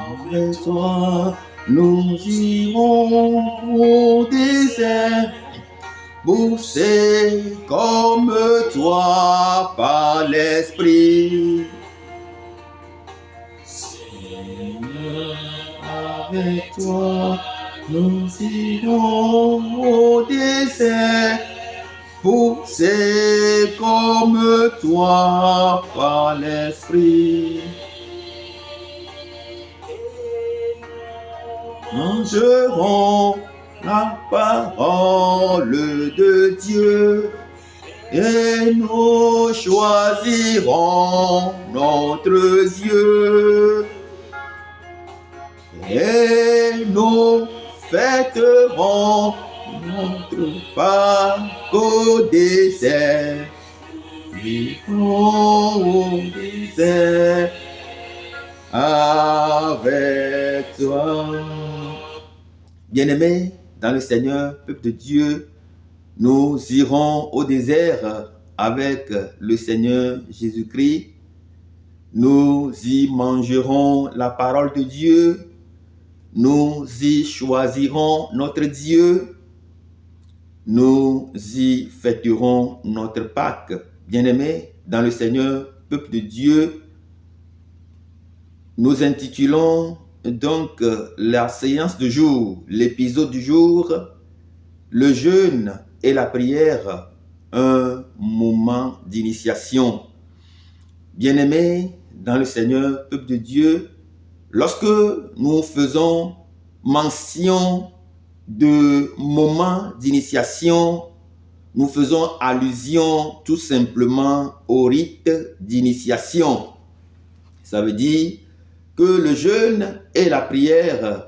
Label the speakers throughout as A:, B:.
A: Avec toi, nous irons au désert, poussés comme toi par l'Esprit. Seigneur, avec toi, nous irons au désert, poussés comme toi par l'Esprit. Mangerons la parole de Dieu et nous choisirons notre Dieu et nous fêterons notre Pâques au désert. Vivrons au désert avec toi. Bien-aimés dans le Seigneur, peuple de Dieu, nous irons au désert avec le Seigneur Jésus-Christ. Nous y mangerons la parole de Dieu. Nous y choisirons notre Dieu. Nous y fêterons notre Pâques. Bien-aimés dans le Seigneur, peuple de Dieu, nous intitulons donc la séance du jour, l'épisode du jour, le jeûne et la prière, un moment d'initiation. Bien-aimés dans le Seigneur, peuple de Dieu, lorsque nous faisons mention de moment d'initiation, nous faisons allusion tout simplement au rite d'initiation. Ça veut dire que le jeûne et la prière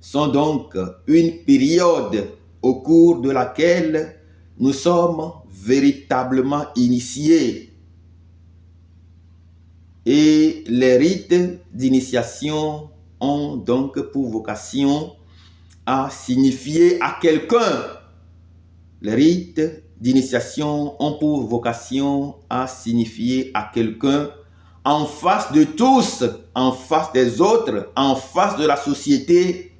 A: sont donc une période au cours de laquelle nous sommes véritablement initiés. Et les rites d'initiation ont donc pour vocation à signifier à quelqu'un. Les rites d'initiation ont pour vocation à signifier à quelqu'un en face de tous, en face des autres, en face de la société,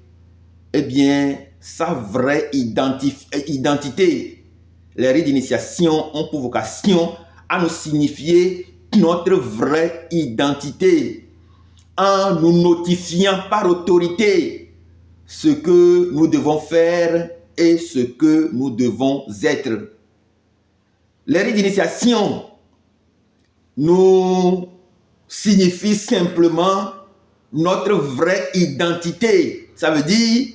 A: eh bien, sa vraie identité. Les rites d'initiation ont pour vocation à nous signifier notre vraie identité, en nous notifiant par autorité ce que nous devons faire et ce que nous devons être. Les rites d'initiation nous signifient simplement notre vraie identité. Ça veut dire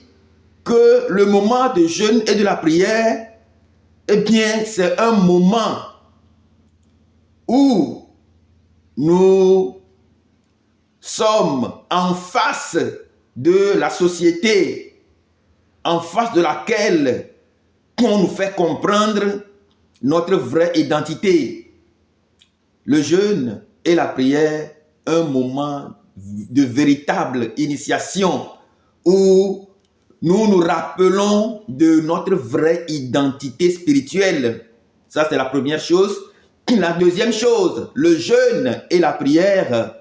A: que le moment de jeûne et de la prière, eh bien, c'est un moment où nous sommes en face de la société, en face de laquelle on nous fait comprendre notre vraie identité. Le jeûne et la prière, un moment de véritable initiation où nous nous rappelons de notre vraie identité spirituelle. Ça, c'est la première chose. La deuxième chose, le jeûne et la prière,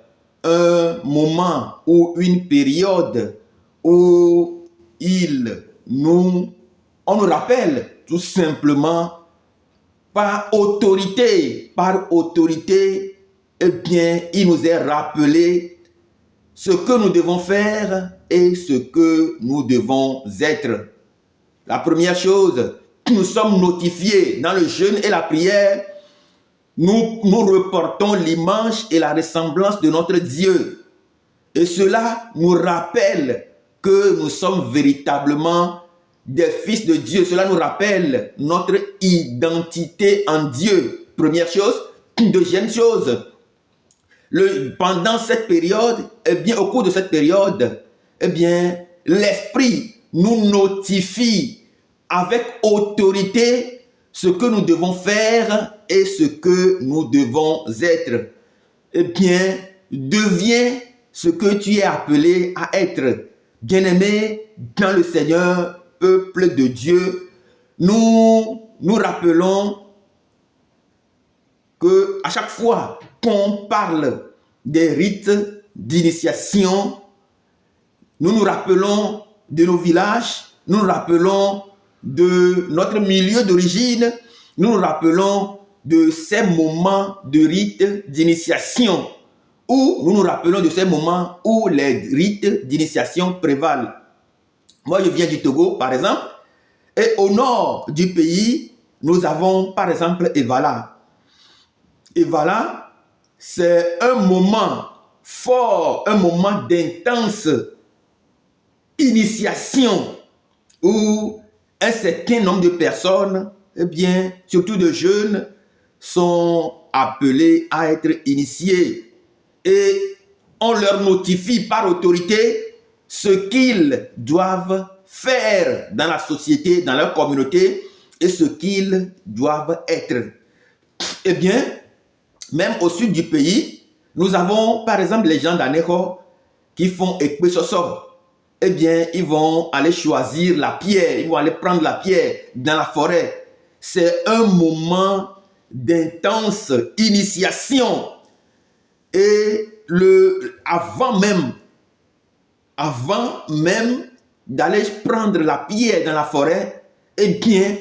A: un moment ou une période où on nous rappelle tout simplement par autorité, eh bien, il nous est rappelé ce que nous devons faire et ce que nous devons être. La première chose, nous sommes notifiés dans le jeûne et la prière, nous reportons l'image et la ressemblance de notre Dieu. Et cela nous rappelle que nous sommes véritablement des fils de Dieu. Cela nous rappelle notre identité en Dieu. Première chose. Deuxième chose, pendant cette période, eh bien, au cours de cette période, eh bien, l'Esprit nous notifie avec autorité ce que nous devons faire et ce que nous devons être. Eh bien, deviens ce que tu es appelé à être. Bien-aimé dans le Seigneur, peuple de Dieu, nous rappelons que à chaque fois qu'on parle des rites d'initiation, nous nous rappelons de nos villages, nous nous rappelons de notre milieu d'origine, nous nous rappelons de ces moments de rites d'initiation, où nous nous rappelons de ces moments où les rites d'initiation prévalent. Moi, je viens du Togo, par exemple, et au nord du pays, nous avons, par exemple, Evala. Evala, c'est un moment fort, un moment d'intense initiation où un certain nombre de personnes, eh bien, surtout de jeunes, sont appelés à être initiés. Et on leur notifie par autorité ce qu'ils doivent faire dans la société, dans leur communauté, et ce qu'ils doivent être. Eh bien, même au sud du pays, nous avons par exemple les gens d'Anejo qui font Ekpesoso. Eh bien, ils vont aller choisir la pierre, ils vont aller prendre la pierre dans la forêt. C'est un moment d'intense initiation. Et avant même d'aller prendre la pierre dans la forêt, eh bien,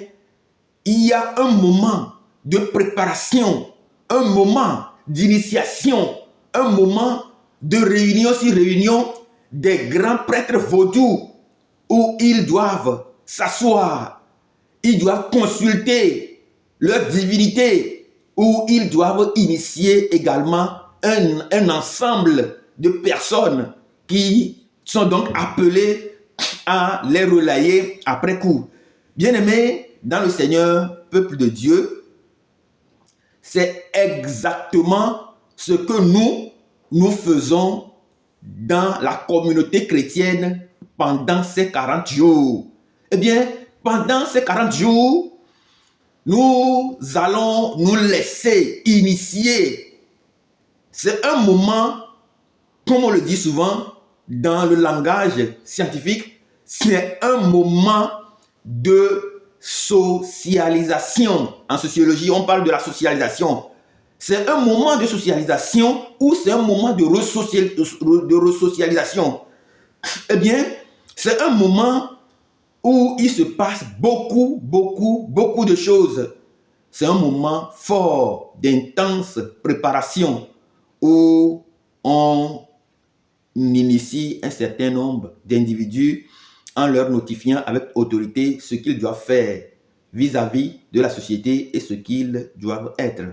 A: il y a un moment de préparation, un moment d'initiation, un moment de réunion sur réunion des grands prêtres vaudous où ils doivent s'asseoir, ils doivent consulter leur divinité, où ils doivent initier également un ensemble de personnes qui sont donc appelées à les relayer après coup. Bien-aimés dans le Seigneur, peuple de Dieu, c'est exactement ce que nous faisons dans la communauté chrétienne pendant ces 40 jours. Eh bien, pendant ces 40 jours, nous allons nous laisser initier. C'est un moment, comme on le dit souvent dans le langage scientifique, c'est un moment de socialisation. En sociologie, on parle de la socialisation. C'est un moment de socialisation ou c'est un moment de resocialisation. Eh bien, c'est un moment où il se passe beaucoup de choses. C'est un moment fort, d'intense préparation où on initie un certain nombre d'individus en leur notifiant avec autorité ce qu'ils doivent faire vis-à-vis de la société et ce qu'ils doivent être.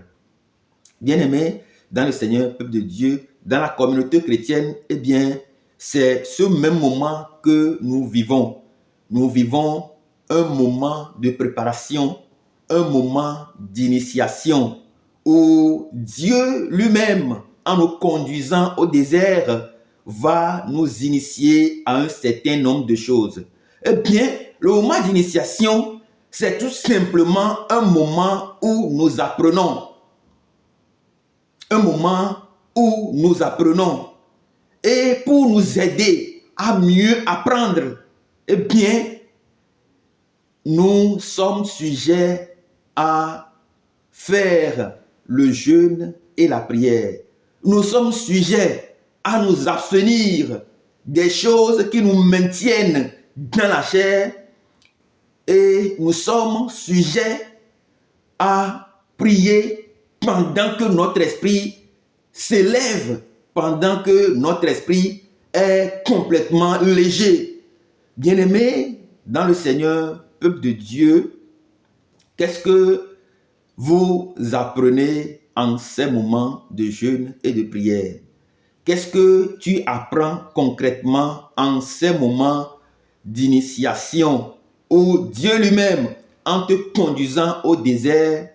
A: Bien-aimés dans le Seigneur, peuple de Dieu, dans la communauté chrétienne, eh bien, c'est ce même moment que nous vivons. Nous vivons un moment de préparation, un moment d'initiation où Dieu lui-même, en nous conduisant au désert, va nous initier à un certain nombre de choses. Eh bien, le moment d'initiation, c'est tout simplement un moment où nous apprenons. Un moment où nous apprenons. Et pour nous aider à mieux apprendre, eh bien, nous sommes sujets à faire le jeûne et la prière. Nous sommes sujets à nous abstenir des choses qui nous maintiennent dans la chair et nous sommes sujets à prier pendant que notre esprit s'élève, pendant que notre esprit est complètement léger. Bien-aimés dans le Seigneur, peuple de Dieu, qu'est-ce que vous apprenez en ces moments de jeûne et de prière? Qu'est-ce que tu apprends concrètement en ces moments d'initiation où Dieu lui-même, en te conduisant au désert,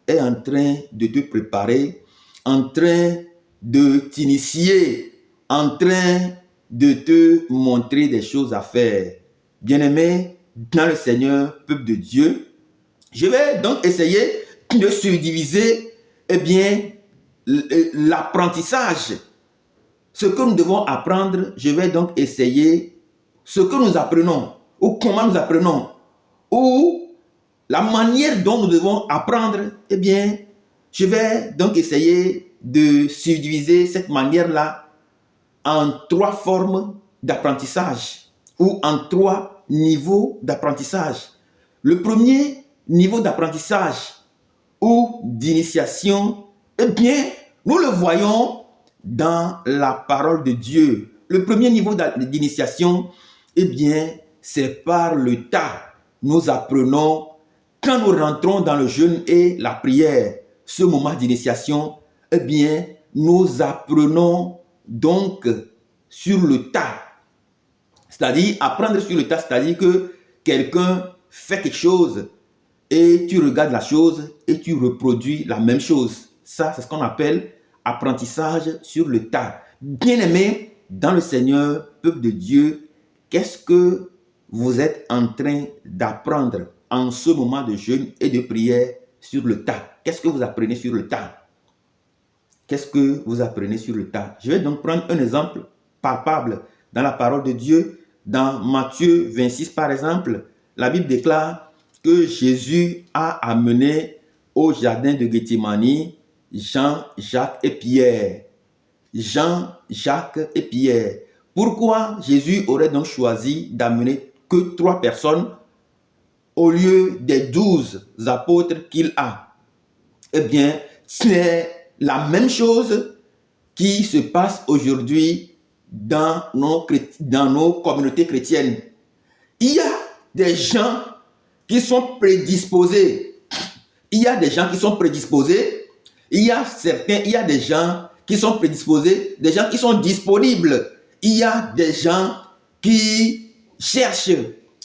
A: est en train de te préparer, en train de t'initier, en train de te montrer des choses à faire? Bien-aimé dans le Seigneur, peuple de Dieu, je vais donc essayer de subdiviser l'apprentissage. Ce que nous devons apprendre, je vais donc essayer ce que nous apprenons, ou comment nous apprenons, ou la manière dont nous devons apprendre. Eh bien, je vais donc essayer de subdiviser cette manière-là en 3 formes d'apprentissage ou en 3 niveaux d'apprentissage. Le premier niveau d'apprentissage ou d'initiation, eh bien, nous le voyons dans la parole de Dieu. Le premier niveau d'initiation, eh bien, c'est par le tas. Nous apprenons, quand nous rentrons dans le jeûne et la prière, ce moment d'initiation, eh bien, nous apprenons donc sur le tas. C'est-à-dire, apprendre sur le tas, c'est-à-dire que quelqu'un fait quelque chose et tu regardes la chose et tu reproduis la même chose. Ça, c'est ce qu'on appelle apprentissage sur le tas. Bien-aimés dans le Seigneur, peuple de Dieu, qu'est-ce que vous êtes en train d'apprendre en ce moment de jeûne et de prière sur le tas? Qu'est-ce que vous apprenez sur le tas? Qu'est-ce que vous apprenez sur le tas? Je vais donc prendre un exemple palpable dans la parole de Dieu. Dans Matthieu 26, par exemple, la Bible déclare que Jésus a amené au jardin de Gethsémani Jean, Jacques et Pierre. Jean, Jacques et Pierre. Pourquoi Jésus aurait donc choisi d'amener que 3 personnes au lieu des 12 apôtres qu'il a? Eh bien, c'est la même chose qui se passe aujourd'hui dans nos communautés chrétiennes. Il y a des gens qui sont prédisposés. Il y a des gens qui sont prédisposés. Il y a des gens qui sont prédisposés, des gens qui sont disponibles. Il y a des gens qui cherchent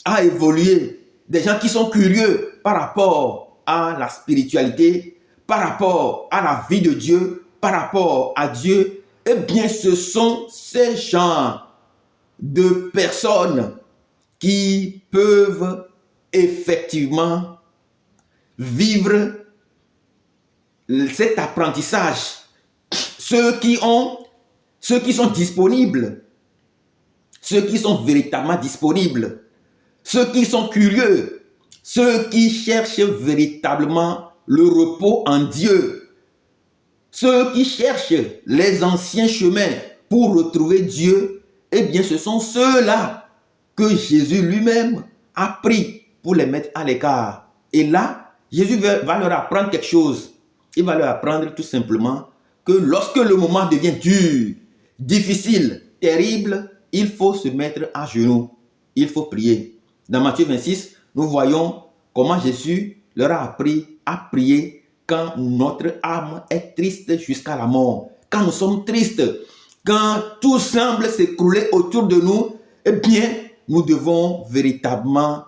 A: à évoluer, des gens qui sont curieux par rapport à la spiritualité, par rapport à la vie de Dieu, par rapport à Dieu. Eh bien, ce sont ces gens de personnes qui peuvent effectivement vivre cet apprentissage. Ceux qui sont disponibles, ceux qui sont véritablement disponibles, ceux qui sont curieux, ceux qui cherchent véritablement le repos en Dieu, ceux qui cherchent les anciens chemins pour retrouver Dieu, eh bien ce sont ceux-là que Jésus lui-même a pris pour les mettre à l'écart. Et là, Jésus va leur apprendre quelque chose. Il va leur apprendre tout simplement que lorsque le moment devient dur, difficile, terrible, il faut se mettre à genoux. Il faut prier. Dans Matthieu 26, nous voyons comment Jésus leur a appris à prier quand notre âme est triste jusqu'à la mort. Quand nous sommes tristes, quand tout semble s'écrouler autour de nous, eh bien, nous devons véritablement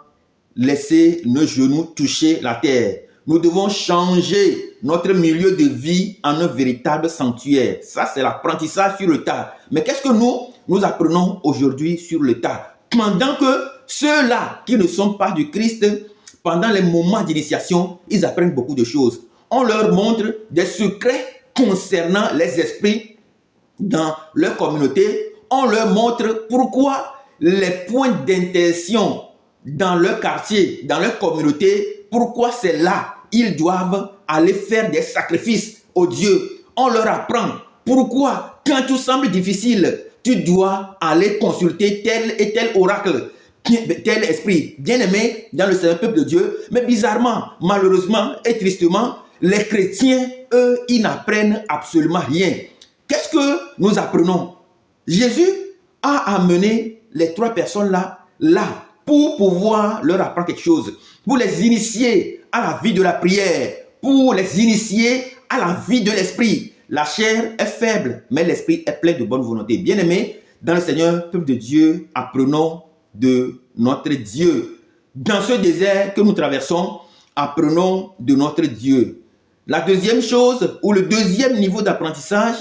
A: laisser nos genoux toucher la terre. Nous devons changer notre milieu de vie en un véritable sanctuaire. Ça, c'est l'apprentissage sur le tas. Mais qu'est-ce que nous apprenons aujourd'hui sur le tas? Pendant que ceux-là qui ne sont pas du Christ, pendant les moments d'initiation, ils apprennent beaucoup de choses. On leur montre des secrets concernant les esprits dans leur communauté. On leur montre pourquoi les points d'intention dans leur quartier, dans leur communauté, pourquoi c'est là ils doivent aller faire des sacrifices au Dieu. On leur apprend pourquoi, quand tout semble difficile, tu dois aller consulter tel et tel oracle, tel esprit. Bien-aimé dans le Seigneur peuple de Dieu, mais bizarrement, malheureusement et tristement, les chrétiens, eux, ils n'apprennent absolument rien. Qu'est-ce que nous apprenons? Jésus a amené les 3 personnes là, pour pouvoir leur apprendre quelque chose, pour les initier à la vie de la prière, pour les initier à la vie de l'esprit. La chair est faible, mais l'esprit est plein de bonne volonté. Bien-aimés, dans le Seigneur, peuple de Dieu, apprenons de notre Dieu. Dans ce désert que nous traversons, apprenons de notre Dieu. La deuxième chose, ou le deuxième niveau d'apprentissage,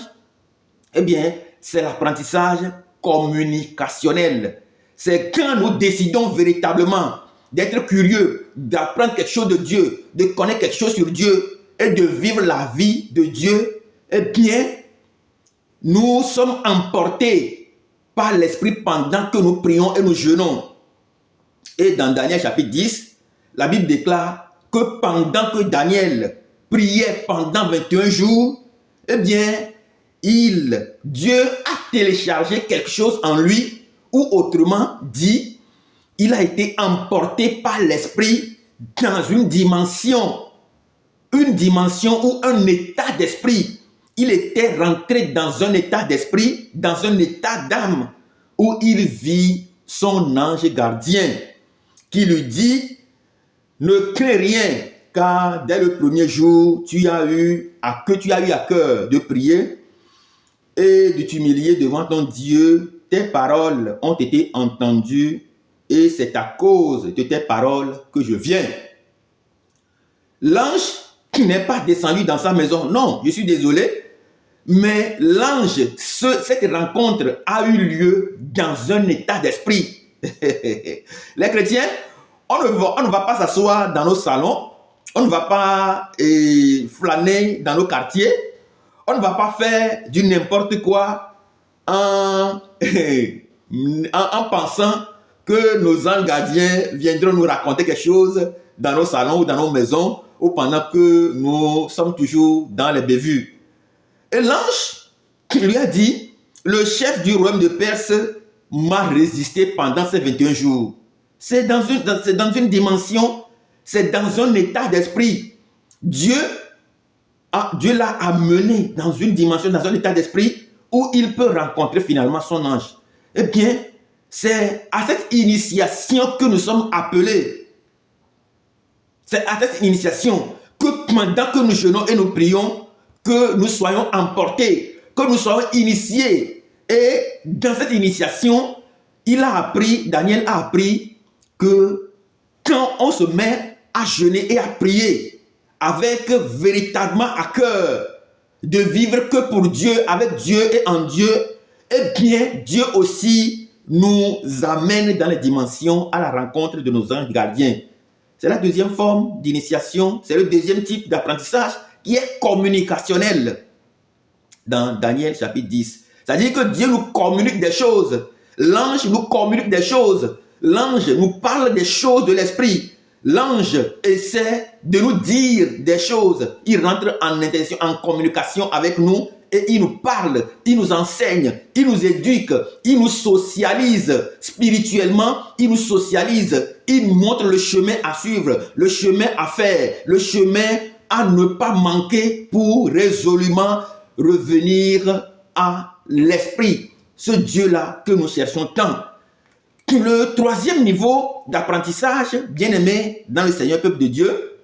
A: eh bien, c'est l'apprentissage communicationnel. C'est quand nous décidons véritablement d'être curieux, d'apprendre quelque chose de Dieu, de connaître quelque chose sur Dieu et de vivre la vie de Dieu, eh bien, nous sommes emportés par l'Esprit pendant que nous prions et nous jeûnons. Et dans Daniel chapitre 10, la Bible déclare que pendant que Daniel priait pendant 21 jours, eh bien, Dieu a téléchargé quelque chose en lui ou autrement dit, il a été emporté par l'esprit dans une dimension ou un état d'esprit. Il était rentré dans un état d'esprit, dans un état d'âme, où il vit son ange gardien, qui lui dit, ne crains rien, car dès le premier jour, tu as eu à cœur de prier et de t'humilier devant ton Dieu. Tes paroles ont été entendues et c'est à cause de tes paroles que je viens. L'ange qui n'est pas descendu dans sa maison, non, je suis désolé, mais l'ange, cette rencontre a eu lieu dans un état d'esprit. Les chrétiens, on ne va pas s'asseoir dans nos salons, on ne va pas flâner dans nos quartiers, on ne va pas faire du n'importe quoi en pensant que nos anges gardiens viendront nous raconter quelque chose dans nos salons ou dans nos maisons, ou pendant que nous sommes toujours dans les bévues. Et l'ange lui a dit, le chef du royaume de Perse m'a résisté pendant ces 21 jours. C'est dans une dimension, c'est dans un état d'esprit. Dieu l'a amené dans une dimension, dans un état d'esprit où il peut rencontrer finalement son ange. Eh bien, c'est à cette initiation que nous sommes appelés. C'est à cette initiation que pendant que nous jeûnons et nous prions, que nous soyons emportés, que nous soyons initiés. Et dans cette initiation, Daniel a appris que quand on se met à jeûner et à prier avec véritablement à cœur de vivre que pour Dieu, avec Dieu et en Dieu, eh bien, Dieu aussi nous amène dans les dimensions à la rencontre de nos anges gardiens. C'est la deuxième forme d'initiation, c'est le deuxième type d'apprentissage qui est communicationnel dans Daniel chapitre 10. C'est-à-dire que Dieu nous communique des choses. L'ange nous communique des choses. L'ange nous parle des choses de l'esprit. L'ange essaie de nous dire des choses. Il rentre en intention, en communication avec nous et il nous parle, il nous enseigne, il nous éduque, il nous socialise spirituellement, il nous socialise, il nous montre le chemin à suivre, le chemin à faire, le chemin à ne pas manquer pour résolument revenir à l'esprit. Ce Dieu-là que nous cherchons tant. Le troisième niveau d'apprentissage, bien aimé dans le Seigneur, peuple de Dieu,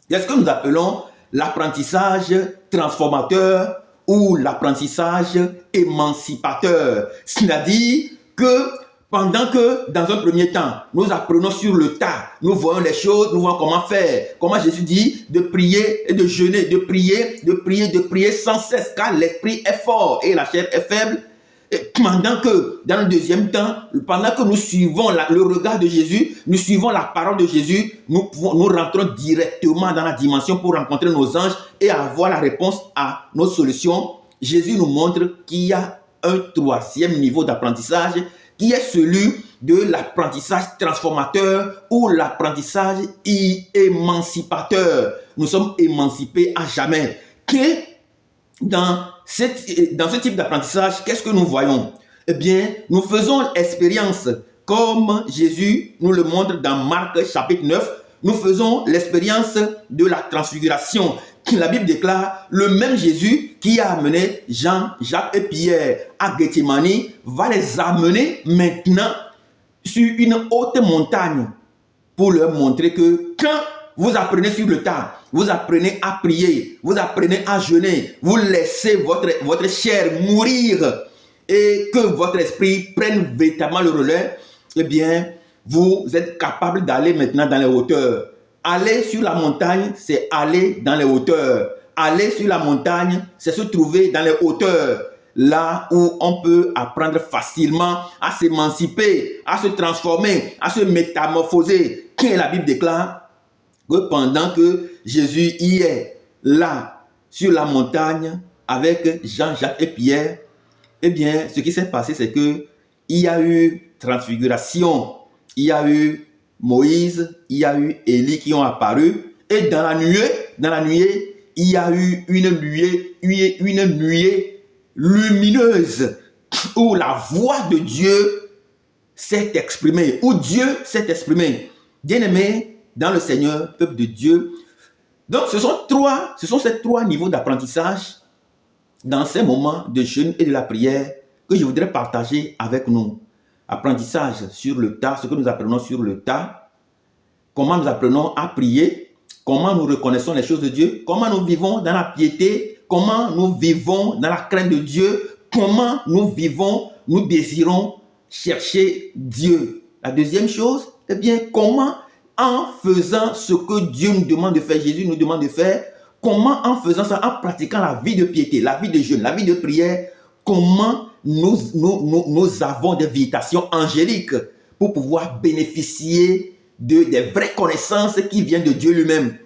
A: c'est ce que nous appelons l'apprentissage transformateur ou l'apprentissage émancipateur. C'est-à-dire que pendant que dans un premier temps, nous apprenons sur le tas, nous voyons les choses, nous voyons comment faire, comment Jésus dit de prier et de jeûner, de prier sans cesse, car l'esprit est fort et la chair est faible. Et pendant que, dans le deuxième temps, pendant que nous suivons le regard de Jésus, nous suivons la parole de Jésus, nous rentrons directement dans la dimension pour rencontrer nos anges et avoir la réponse à nos solutions. Jésus nous montre qu'il y a un troisième niveau d'apprentissage qui est celui de l'apprentissage transformateur ou l'apprentissage émancipateur. Nous sommes émancipés à jamais. Dans ce type d'apprentissage, qu'est-ce que nous voyons? Eh bien, nous faisons l'expérience, comme Jésus nous le montre dans Marc chapitre 9, nous faisons l'expérience de la transfiguration. La Bible déclare, le même Jésus qui a amené Jean, Jacques et Pierre à Gethsémane va les amener maintenant sur une haute montagne pour leur montrer que quand vous apprenez sur le tas, vous apprenez à prier, vous apprenez à jeûner, vous laissez votre chair mourir et que votre esprit prenne véritablement le relais, eh bien, vous êtes capable d'aller maintenant dans les hauteurs. Aller sur la montagne, c'est aller dans les hauteurs. Aller sur la montagne, c'est se trouver dans les hauteurs. Là où on peut apprendre facilement à s'émanciper, à se transformer, à se métamorphoser. Et la Bible déclare que pendant que Jésus y est là, sur la montagne, avec Jean, Jacques et Pierre, eh bien, ce qui s'est passé, c'est que il y a eu transfiguration, il y a eu Moïse, il y a eu Élie qui ont apparu, et dans la nuée, il y a eu une nuée lumineuse, où la voix de Dieu s'est exprimé, où Dieu s'est exprimé. Bien-aimés dans le Seigneur, peuple de Dieu. Donc, ce sont ces trois niveaux d'apprentissage dans ces moments de jeûne et de la prière que je voudrais partager avec nous. Apprentissage sur le tas, ce que nous apprenons sur le tas, comment nous apprenons à prier, comment nous reconnaissons les choses de Dieu, comment nous vivons dans la piété, comment nous vivons dans la crainte de Dieu, comment nous vivons, nous désirons chercher Dieu. La deuxième chose, eh bien, comment en faisant ce que Dieu nous demande de faire, Jésus nous demande de faire, comment en faisant ça, en pratiquant la vie de piété, la vie de jeûne, la vie de prière, comment nous avons des visitations angéliques pour pouvoir bénéficier des vraies connaissances qui viennent de Dieu lui-même.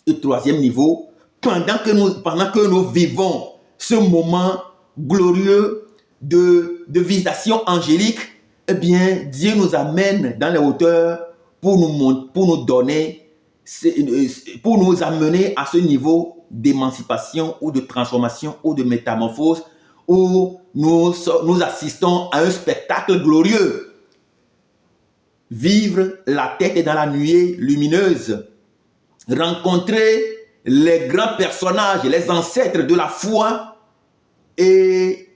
A: Et troisième niveau, pendant que nous vivons ce moment glorieux de visitation angélique, eh bien, Dieu nous amène dans les hauteurs pour nous donner, pour nous amener à ce niveau d'émancipation ou de transformation ou de métamorphose où nous assistons à un spectacle glorieux. Vivre la tête dans la nuée lumineuse, rencontrer les grands personnages, les ancêtres de la foi et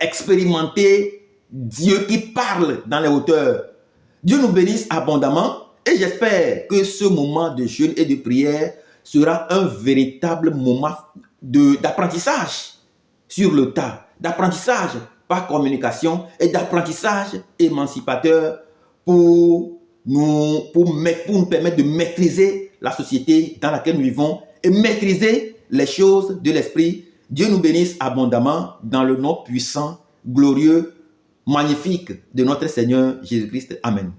A: expérimenter Dieu qui parle dans les hauteurs. Dieu nous bénisse abondamment et j'espère que ce moment de jeûne et de prière sera un véritable moment d'apprentissage sur le tas, d'apprentissage par communication et d'apprentissage émancipateur pour nous permettre de maîtriser la société dans laquelle nous vivons et maîtriser les choses de l'esprit. Dieu nous bénisse abondamment dans le nom puissant, glorieux, magnifique de notre Seigneur Jésus-Christ. Amen.